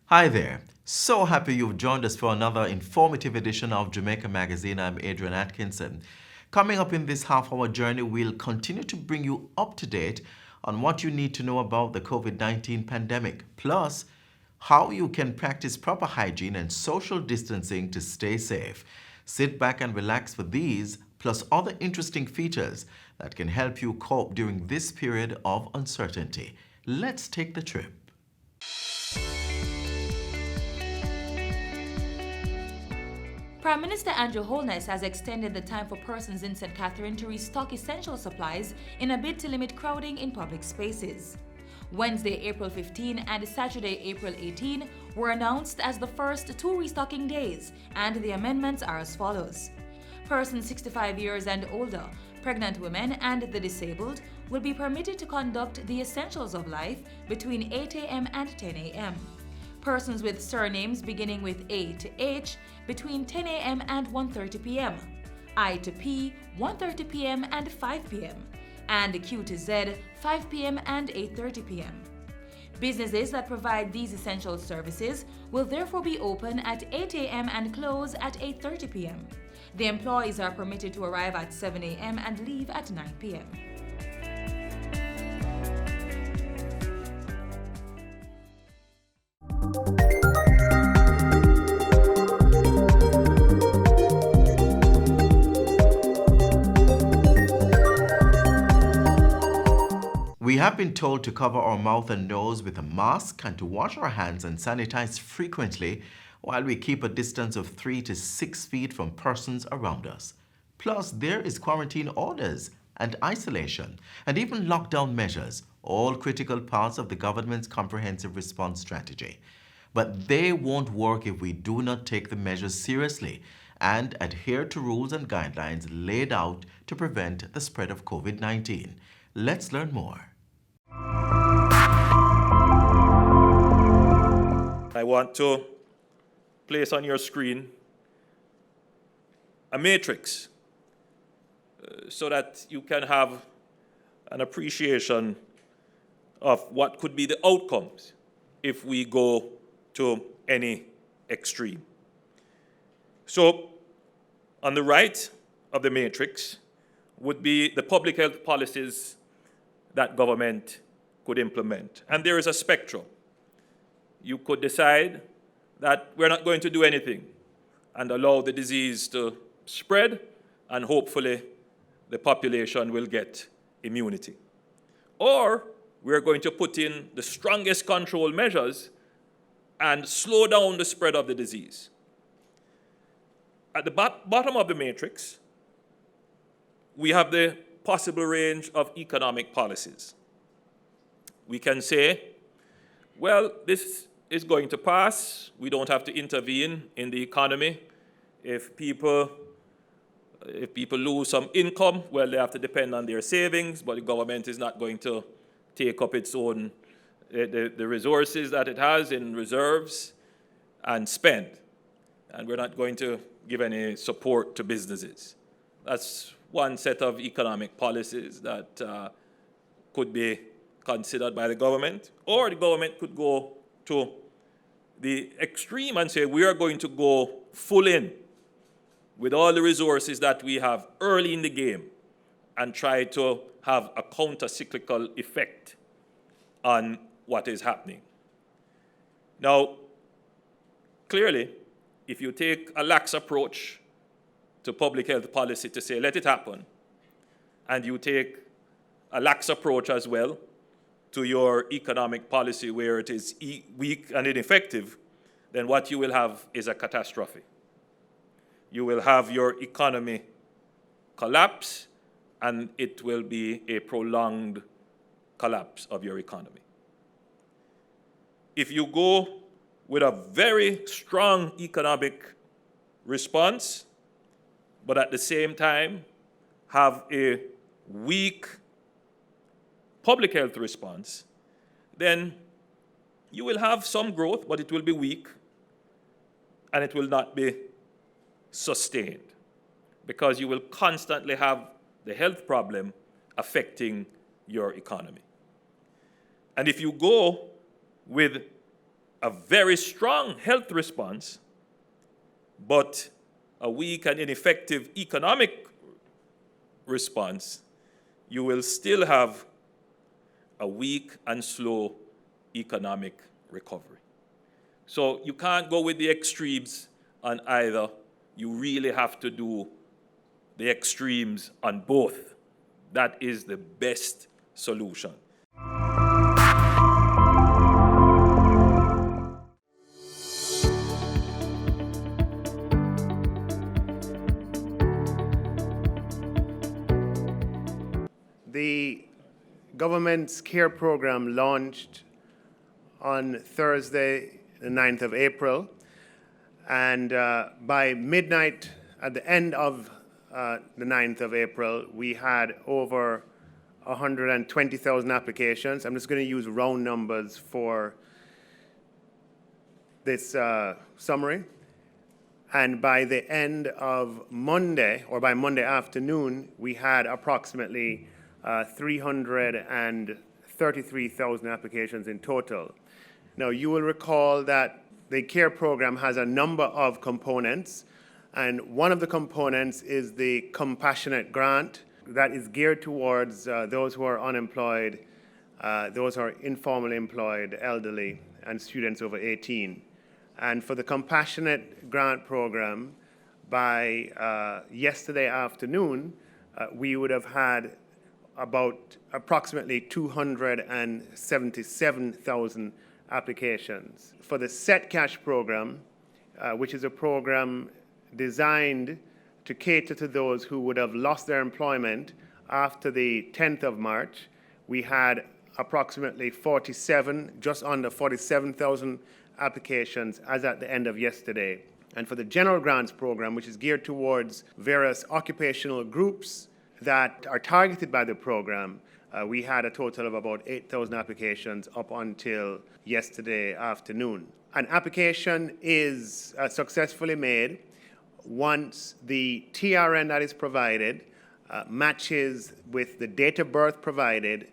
Hi there. So happy you've joined us for another informative edition of Jamaica Magazine. I'm Adrian Atkinson. Coming up in this half-hour journey, we'll continue to bring you up to date on what you need to know about the COVID-19 pandemic, plus how you can practice proper hygiene and social distancing to stay safe. Sit back and relax for these, plus other interesting features that can help you cope during this period of uncertainty. Let's take the trip. Prime Minister Andrew Holness has extended the time for persons in St. Catherine to restock essential supplies in a bid to limit crowding in public spaces. Wednesday, April 15 and Saturday, April 18 were announced as the first two restocking days, and the amendments are as follows. Persons 65 years and older, pregnant women, and the disabled will be permitted to conduct the essentials of life between 8 a.m. and 10 a.m. Persons with surnames beginning with A to H between 10 a.m. and 1:30 p.m., I to P 1:30 p.m. and 5 p.m., and Q to Z 5 p.m. and 8:30 p.m. Businesses that provide these essential services will therefore be open at 8 a.m. and close at 8:30 p.m. The employees are permitted to arrive at 7 a.m. and leave at 9 p.m. We have been told to cover our mouth and nose with a mask and to wash our hands and sanitize frequently while we keep a distance of 3 to 6 feet from persons around us. Plus, there is quarantine orders and isolation and even lockdown measures, all critical parts of the government's comprehensive response strategy. But they won't work if we do not take the measures seriously and adhere to rules and guidelines laid out to prevent the spread of COVID-19. Let's learn more. I want to place on your screen a matrix so that you can have an appreciation of what could be the outcomes if we go to any extreme. So, on the right of the matrix would be the public health policies that government could implement. And there is a spectrum. You could decide that we're not going to do anything and allow the disease to spread, and hopefully the population will get immunity. Or we're going to put in the strongest control measures and slow down the spread of the disease. At the bottom of the matrix, we have the possible range of economic policies. We can say, well, this is going to pass. We don't have to intervene in the economy. If people lose some income, well, they have to depend on their savings, but the government is not going to take up its own, the resources that it has in reserves and spend. And we're not going to give any support to businesses. That's one set of economic policies that could be considered by the government, or the government could go to the extreme and say, we are going to go full in with all the resources that we have early in the game and try to have a counter-cyclical effect on what is happening. Now, clearly, if you take a lax approach to public health policy to say, let it happen, and you take a lax approach as well to your economic policy where it is weak and ineffective, then what you will have is a catastrophe. You will have your economy collapse, and it will be a prolonged collapse of your economy. If you go with a very strong economic response, but at the same time have a weak public health response, then you will have some growth, but it will be weak, and it will not be sustained, because you will constantly have the health problem affecting your economy. And if you go with a very strong health response, but a weak and ineffective economic response, you will still have a weak and slow economic recovery. So you can't go with the extremes on either. You really have to do the extremes on both. That is the best solution. The government's CARE program launched on Thursday, the 9th of April, and by midnight at the end of the 9th of April, we had over 120,000 applications. I'm just going to use round numbers for this summary. And by the end of Monday, or by Monday afternoon, we had approximately 333,000 applications in total. Now, you will recall that the CARE program has a number of components, and one of the components is the compassionate grant that is geared towards those who are unemployed, those who are informally employed, elderly, and students over 18. And for the compassionate grant program, by yesterday afternoon, we would have had about approximately 277,000 applications. For the Set Cash program, which is a program designed to cater to those who would have lost their employment after the 10th of March, we had approximately just under 47,000 applications as at the end of yesterday. And for the General Grants program, which is geared towards various occupational groups that are targeted by the program, we had a total of about 8,000 applications up until yesterday afternoon. An application is successfully made once the TRN that is provided matches with the date of birth provided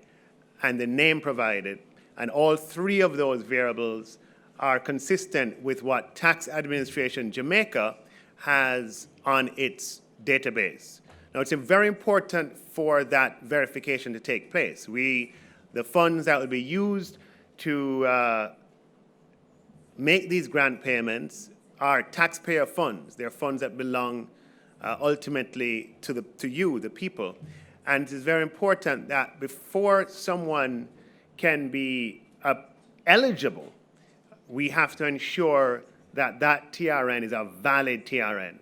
and the name provided, and all three of those variables are consistent with what Tax Administration Jamaica has on its database. Now, it's very important for that verification to take place. The funds that will be used to make these grant payments are taxpayer funds. They're funds that belong ultimately to you, the people. And it is very important that before someone can be eligible, we have to ensure that that TRN is a valid TRN.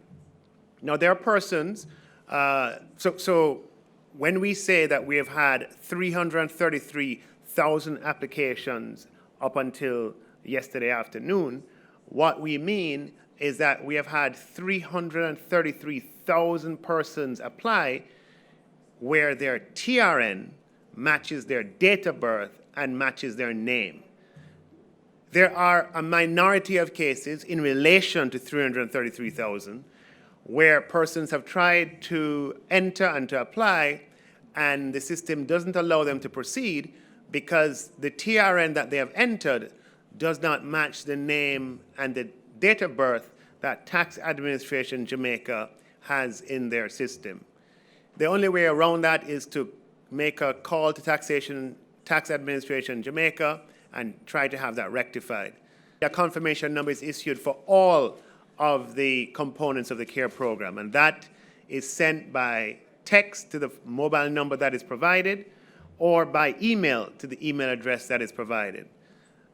Now, there are persons, so when we say that we have had 333,000 applications up until yesterday afternoon, what we mean is that we have had 333,000 persons apply where their TRN matches their date of birth and matches their name. There are a minority of cases in relation to 333,000 where persons have tried to enter and to apply, and the system doesn't allow them to proceed because the TRN that they have entered does not match the name and the date of birth that Tax Administration Jamaica has in their system. The only way around that is to make a call to Tax Administration Jamaica and try to have that rectified. A confirmation number is issued for all of the components of the CARE program, and that is sent by text to the mobile number that is provided or by email to the email address that is provided.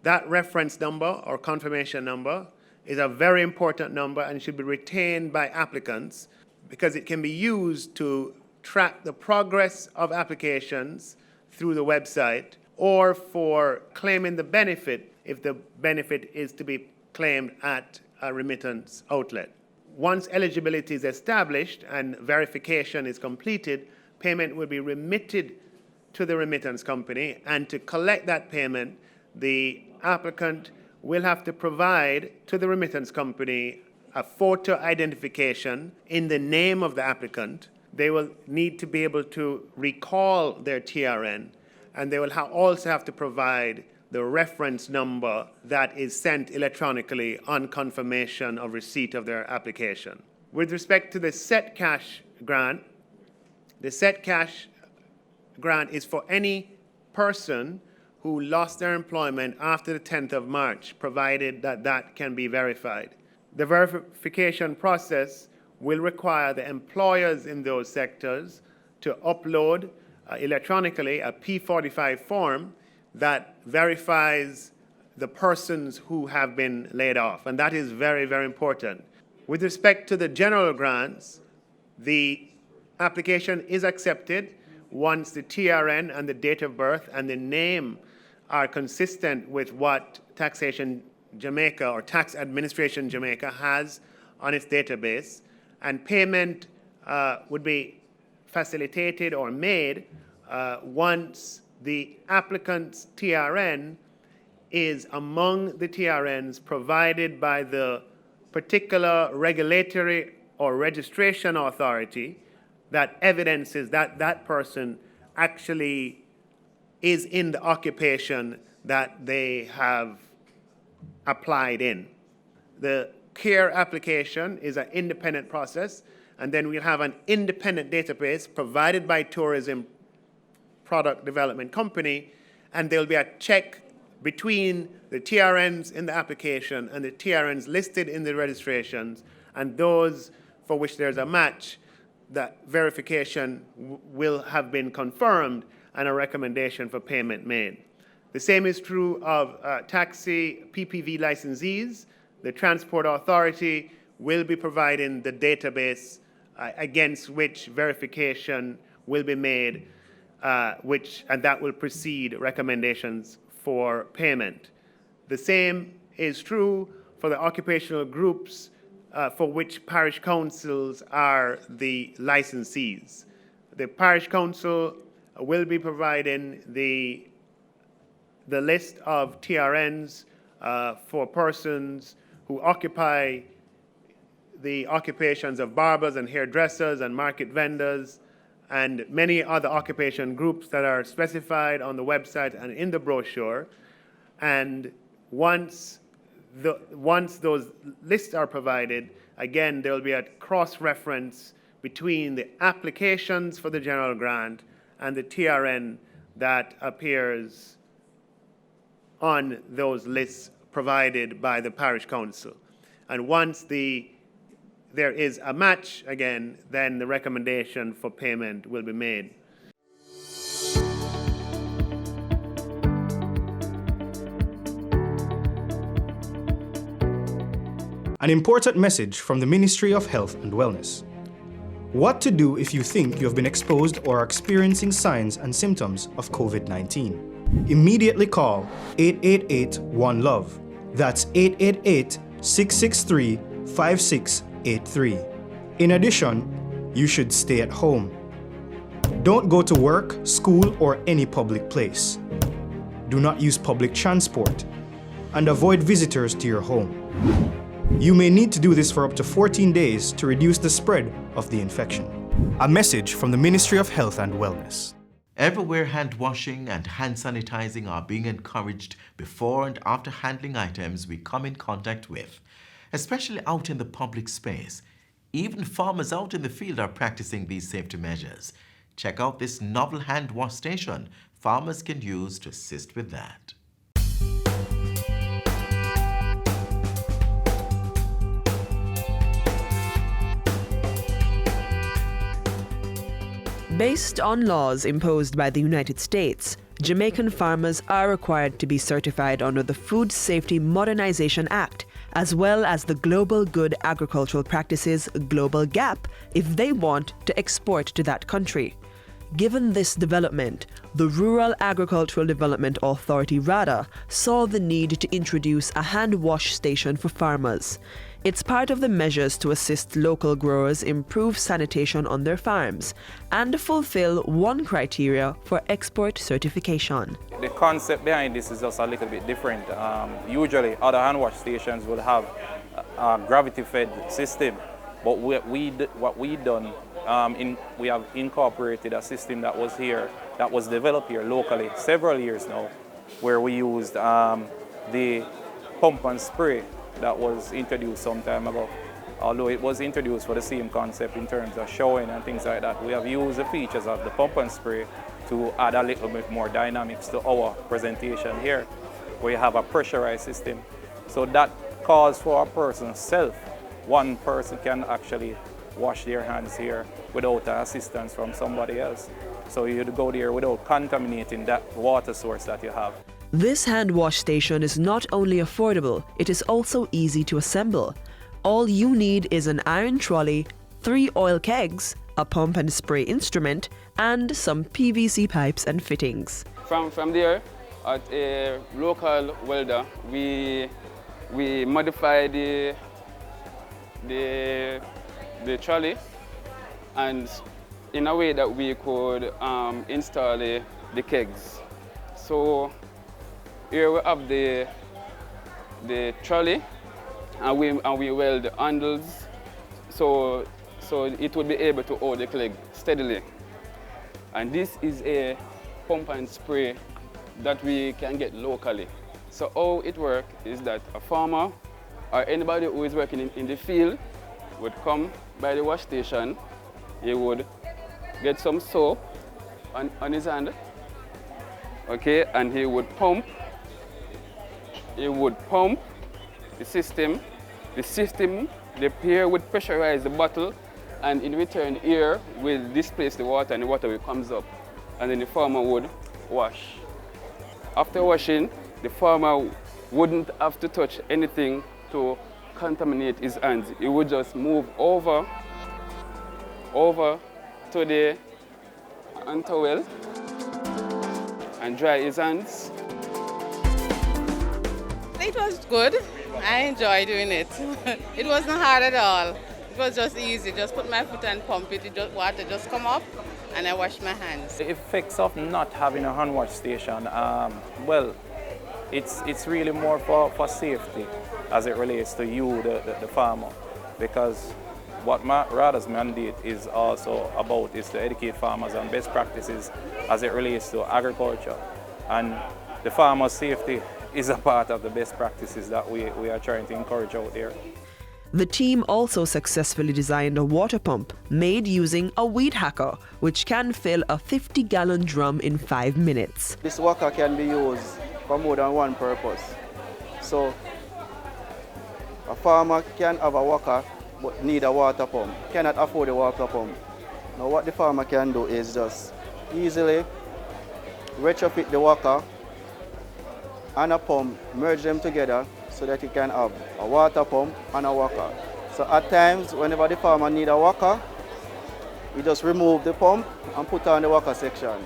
That reference number or confirmation number is a very important number and should be retained by applicants because it can be used to track the progress of applications through the website or for claiming the benefit if the benefit is to be claimed at a remittance outlet. Once eligibility is established and verification is completed, payment will be remitted to the remittance company, and to collect that payment, the applicant will have to provide to the remittance company a photo identification in the name of the applicant. They will need to be able to recall their TRN, and they will also have to provide the reference number that is sent electronically on confirmation of receipt of their application. With respect to the Set Cash grant, the Set Cash grant is for any person who lost their employment after the 10th of March, provided that that can be verified. The verification process will require the employers in those sectors to upload electronically a P45 form that verifies the persons who have been laid off, and that is very, very important. With respect to the general grants, the application is accepted once the TRN and the date of birth and the name are consistent with what Taxation Jamaica or Tax Administration Jamaica has on its database, and payment would be facilitated or made once the applicant's TRN is among the TRNs provided by the particular regulatory or registration authority that evidences that that person actually is in the occupation that they have applied in. The CARE application is an independent process, and then we'll have an independent database provided by Tourism Product Development Company, and there'll be a check between the TRNs in the application and the TRNs listed in the registrations, and those for which there's a match, that verification will have been confirmed and a recommendation for payment made. The same is true of taxi PPV licensees. The Transport Authority will be providing the database against which verification will be made, and that will precede recommendations for payment. The same is true for the occupational groups for which parish councils are the licensees. The parish council will be providing the list of TRNs for persons who occupy the occupations of barbers and hairdressers and market vendors and many other occupation groups that are specified on the website and in the brochure. And once those lists are provided, again, there will be a cross-reference between the applications for the general grant and the TRN that appears on those lists provided by the parish council. And once there is a match, again, then the recommendation for payment will be made. An important message from the Ministry of Health and Wellness. What to do if you think you have been exposed or are experiencing signs and symptoms of COVID-19. Immediately call 888-1-LOVE. That's 888-663-5683. In addition, you should stay at home. Don't go to work, school, or any public place. Do not use public transport, and avoid visitors to your home. You may need to do this for up to 14 days to reduce the spread of the infection. A message from the Ministry of Health and Wellness. Everywhere hand washing and hand sanitizing are being encouraged before and after handling items we come in contact with, especially out in the public space. Even farmers out in the field are practicing these safety measures. Check out this novel hand wash station farmers can use to assist with that. Based on laws imposed by the United States, Jamaican farmers are required to be certified under the Food Safety Modernization Act, as well as the Global Good Agricultural Practices Global GAP, if they want to export to that country. Given this development, the Rural Agricultural Development Authority RADA saw the need to introduce a hand wash station for farmers. It's part of the measures to assist local growers improve sanitation on their farms and fulfill one criteria for export certification. The concept behind this is just a little bit different. Usually other hand wash stations will have a gravity-fed system, but what we've done, we have incorporated a system that was developed here locally several years now, where we used the pump and spray that was introduced some time ago. Although it was introduced for the same concept in terms of showing and things like that, we have used the features of the pump and spray to add a little bit more dynamics to our presentation here, where you have a pressurized system. So that calls for a person's self. One person can actually wash their hands here without assistance from somebody else. So you'd go there without contaminating that water source that you have. This hand wash station is not only affordable, it is also easy to assemble. All you need is an iron trolley, 3 oil kegs, a pump and spray instrument, and some PVC pipes and fittings. From there, at a local welder, we modify the trolley, and in a way that we could install the kegs. So here we have the trolley, and we weld the handles, so it would be able to hold the keg steadily. And this is a pump and spray that we can get locally. So how it works is that a farmer or anybody who is working in the field would come by the wash station. He would get some soap on his hand, okay, and he would pump. He would pump the system. The system, the pair would pressurize the bottle, and in return, here will displace the water, and the water comes up, and then the farmer would wash. After washing, the farmer wouldn't have to touch anything to contaminate his hands. He would just move over to the hand towel and dry his hands. It was good. I enjoyed doing it. It wasn't hard at all. It was just easy. Just put my foot and pump it. Water just come up, and I wash my hands. The effects of not having a hand wash station, well, it's really more for safety as it relates to you, the farmer, because what RADA's mandate is also about is to educate farmers on best practices as it relates to agriculture, and the farmer's safety is a part of the best practices that we are trying to encourage out there. The team also successfully designed a water pump made using a weed hacker, which can fill a 50-gallon drum in 5 minutes. This waka can be used for more than one purpose. So a farmer can have a waka but need a water pump, cannot afford a water pump. Now what the farmer can do is just easily retrofit the waka and a pump, merge them together so that you can have a water pump and a waka. So at times, whenever the farmer need a waka, we just remove the pump and put on the waka section.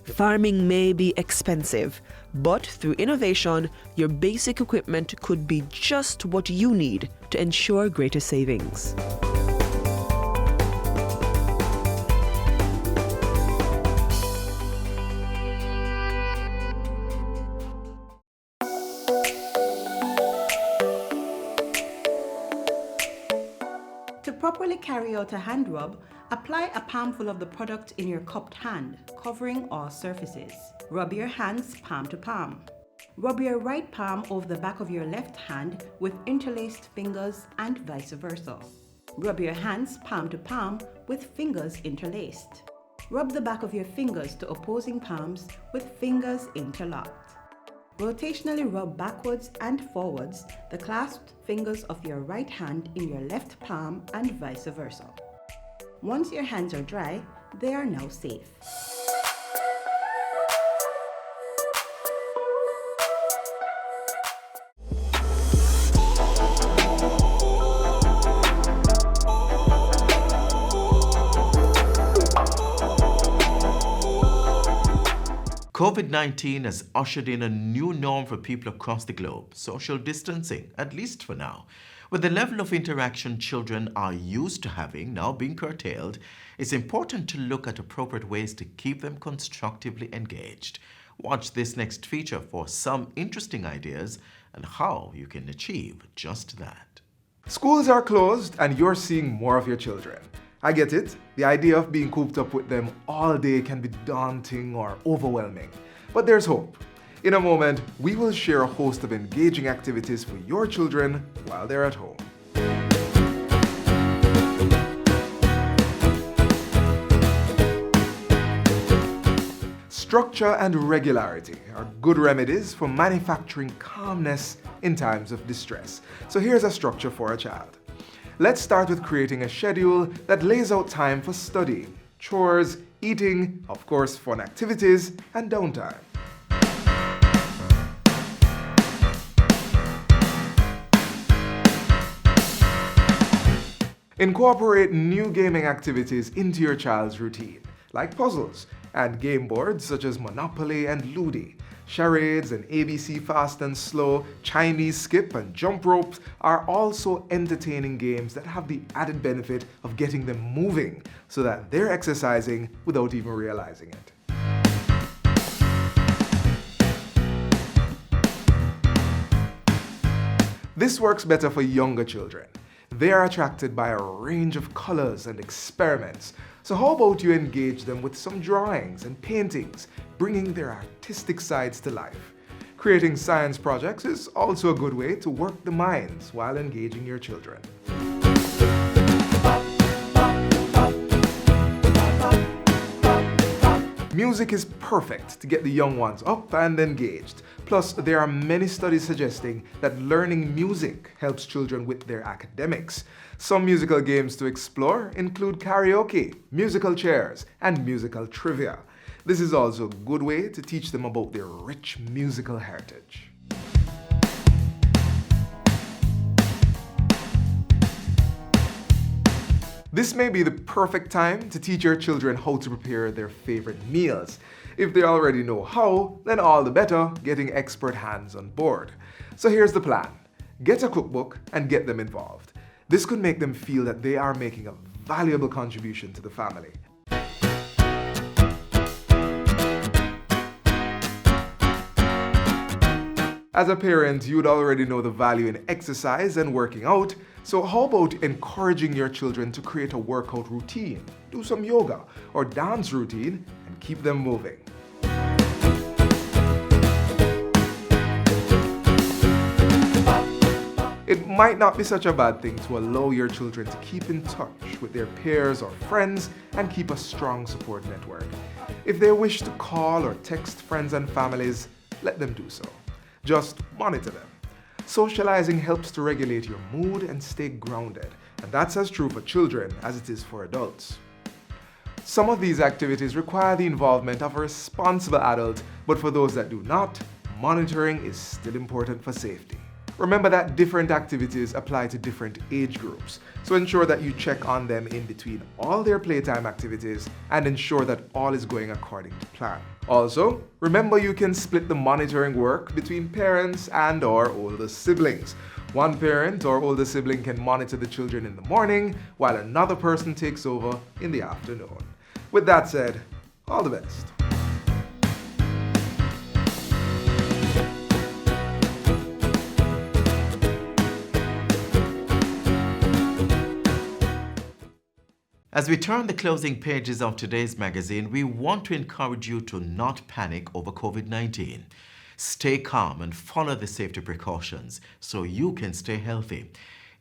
Farming may be expensive, but through innovation, your basic equipment could be just what you need to ensure greater savings. To properly carry out a hand rub, apply a palmful of the product in your cupped hand, covering all surfaces. Rub your hands palm to palm. Rub your right palm over the back of your left hand with interlaced fingers and vice versa. Rub your hands palm to palm with fingers interlaced. Rub the back of your fingers to opposing palms with fingers interlocked. Rotationally rub backwards and forwards the clasped fingers of your right hand in your left palm and vice versa. Once your hands are dry, they are now safe. COVID-19 has ushered in a new norm for people across the globe, social distancing, at least for now. With the level of interaction children are used to having now being curtailed, it's important to look at appropriate ways to keep them constructively engaged. Watch this next feature for some interesting ideas and how you can achieve just that. Schools are closed and you're seeing more of your children. I get it. The idea of being cooped up with them all day can be daunting or overwhelming. But there's hope. In a moment, we will share a host of engaging activities for your children while they're at home. Structure and regularity are good remedies for manufacturing calmness in times of distress. So here's a structure for a child. Let's start with creating a schedule that lays out time for study, chores, eating, of course, fun activities, and downtime. Incorporate new gaming activities into your child's routine, like puzzles and game boards such as Monopoly and Ludi. Charades and ABC Fast and Slow, Chinese Skip and Jump Ropes are also entertaining games that have the added benefit of getting them moving so that they're exercising without even realizing it. This works better for younger children. They are attracted by a range of colors and experiments. So how about you engage them with some drawings and paintings, bringing their artistic sides to life? Creating science projects is also a good way to work the minds while engaging your children. Music is perfect to get the young ones up and engaged. Plus, there are many studies suggesting that learning music helps children with their academics. Some musical games to explore include karaoke, musical chairs, and musical trivia. This is also a good way to teach them about their rich musical heritage. This may be the perfect time to teach your children how to prepare their favorite meals. If they already know how, then all the better getting expert hands on board. So here's the plan. Get a cookbook and get them involved. This could make them feel that they are making a valuable contribution to the family. As a parent, you'd already know the value in exercise and working out, so how about encouraging your children to create a workout routine, do some yoga or dance routine, and keep them moving. It might not be such a bad thing to allow your children to keep in touch with their peers or friends and keep a strong support network. If they wish to call or text friends and families, let them do so. Just monitor them. Socializing helps to regulate your mood and stay grounded, and that's as true for children as it is for adults. Some of these activities require the involvement of a responsible adult, but for those that do not, monitoring is still important for safety. Remember that different activities apply to different age groups, so ensure that you check on them in between all their playtime activities and ensure that all is going according to plan. Also, remember you can split the monitoring work between parents and/or older siblings. One parent or older sibling can monitor the children in the morning, while another person takes over in the afternoon. With that said, all the best. As we turn the closing pages of today's magazine, we want to encourage you to not panic over COVID-19. Stay calm and follow the safety precautions so you can stay healthy.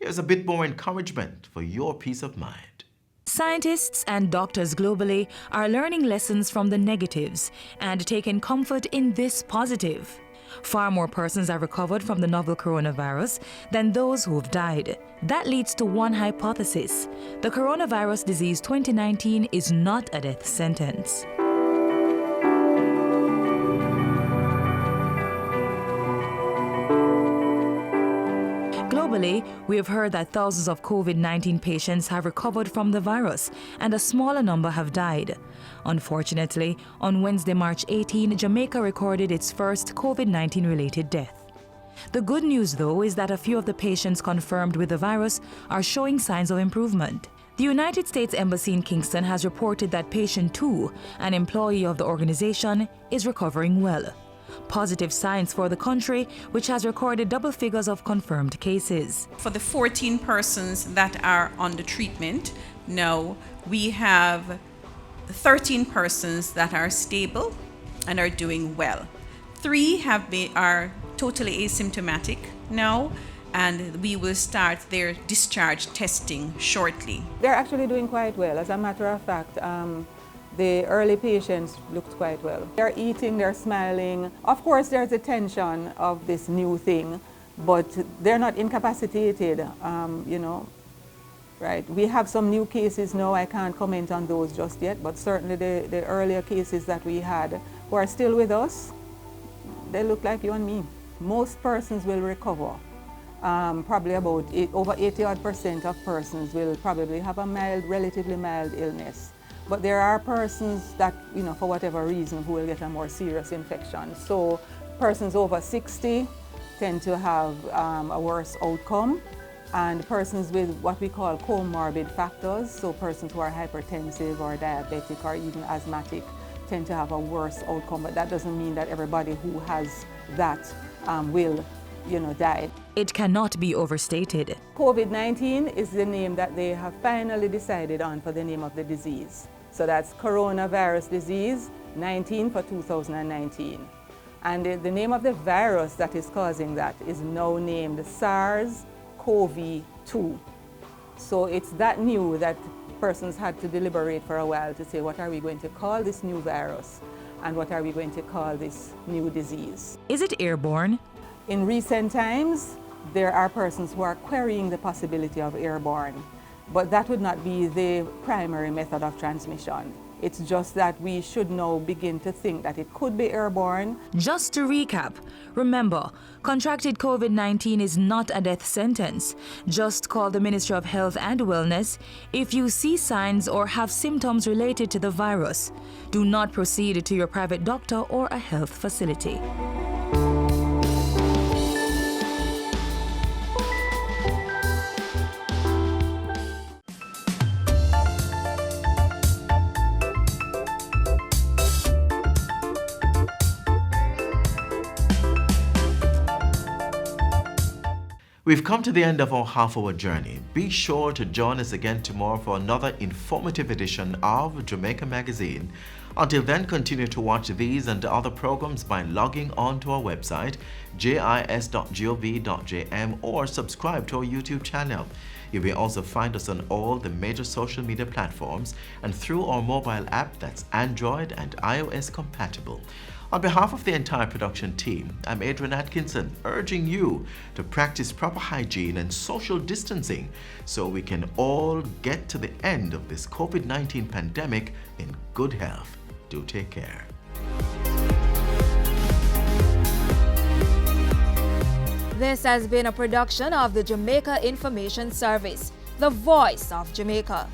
Here's a bit more encouragement for your peace of mind. Scientists and doctors globally are learning lessons from the negatives and taking comfort in this positive. Far more persons have recovered from the novel coronavirus than those who have died. That leads to one hypothesis. The coronavirus disease 2019 is not a death sentence. Globally, we have heard that thousands of COVID-19 patients have recovered from the virus and a smaller number have died. Unfortunately, on Wednesday, March 18, Jamaica recorded its first COVID-19 related death. The good news, though, is that a few of the patients confirmed with the virus are showing signs of improvement. The United States Embassy in Kingston has reported that patient 2, an employee of the organization, is recovering well. Positive signs for the country, which has recorded double figures of confirmed cases. For the 14 persons that are under treatment, now we have 13 persons that are stable and are doing well. 3 are totally asymptomatic now, and we will start their discharge testing shortly. They're actually doing quite well. As a matter of fact, the early patients looked quite well. They're eating, they're smiling. Of course, there's a tension of this new thing, but they're not incapacitated, right? We have some new cases now. I can't comment on those just yet, but certainly the earlier cases that we had who are still with us, they look like you and me. Most persons will recover. Probably about over 80% of persons will probably have a relatively mild illness. But there are persons that, for whatever reason, who will get a more serious infection. So persons over 60 tend to have a worse outcome, and persons with what we call comorbid factors, so persons who are hypertensive or diabetic or even asthmatic, tend to have a worse outcome. But that doesn't mean that everybody who has that will die. It cannot be overstated. COVID-19 is the name that they have finally decided on for the name of the disease. So that's coronavirus disease 19 for 2019. And the name of the virus that is causing that is now named SARS-CoV-2. So it's that new that persons had to deliberate for a while to say, what are we going to call this new virus? And what are we going to call this new disease? Is it airborne? In recent times, there are persons who are querying the possibility of airborne, but that would not be the primary method of transmission. It's just that we should now begin to think that it could be airborne. Just to recap, remember, contracted COVID-19 is not a death sentence. Just call the Ministry of Health and Wellness if you see signs or have symptoms related to the virus. Do not proceed to your private doctor or a health facility. We've come to the end of our half-hour journey. Be sure to join us again tomorrow for another informative edition of Jamaica Magazine. Until then, continue to watch these and other programs by logging on to our website, jis.gov.jm, or subscribe to our YouTube channel. You may also find us on all the major social media platforms and through our mobile app that's Android and iOS compatible. On behalf of the entire production team, I'm Adrian Atkinson, urging you to practice proper hygiene and social distancing so we can all get to the end of this COVID-19 pandemic in good health. Do take care. This has been a production of the Jamaica Information Service, the voice of Jamaica.